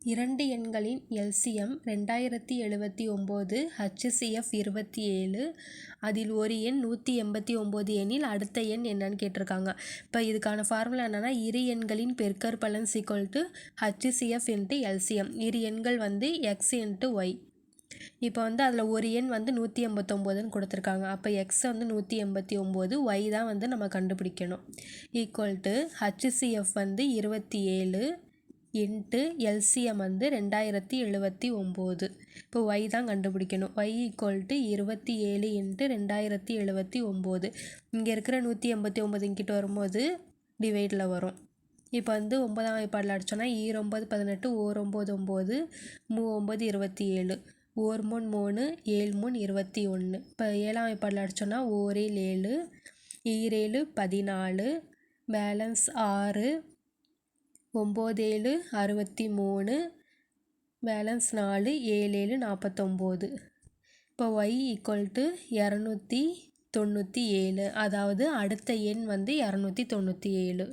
இரண்டு எண்களின் LCM 2079, HCF 27. அதில் ஒரு எண் 189 எனில் அடுத்த எண் என்னன்னு கேட்டிருக்காங்க. இப்போ இதுக்கான ஃபார்முலா என்னென்னா, இரு எண்களின் பெருக்கற்பலன் = HCF × LCM. இரு எண்கள் வந்து X × Y. இப்போ வந்து அதில் ஒரு எண் வந்து 189ன்னு கொடுத்துருக்காங்க. அப்போ X வந்து 189, Y தான் வந்து நம்ம கண்டுபிடிக்கணும். HCF வந்து 27 × LCM வந்து 2079. இப்போ Y தான் கண்டுபிடிக்கணும். Y = 27 × 2079. இங்கே இருக்கிற 189 இங்கிட்ட வரும்போது டிவைடில் வரும். இப்போ வந்து 9ஆம் வாய்ப்பாடில் அடித்தோன்னா 9 18, 9 9, 9 27, 1 3 7 21. இப்போ 7ஆம் வாய்ப்பாடில் அடித்தோன்னா 1 7, 7 14, பேலன்ஸ் 6, 9 7 63, பேலன்ஸ் 4, 7 7 49. இப்போ Y = 297. அதாவது அடுத்த எண் வந்து 297.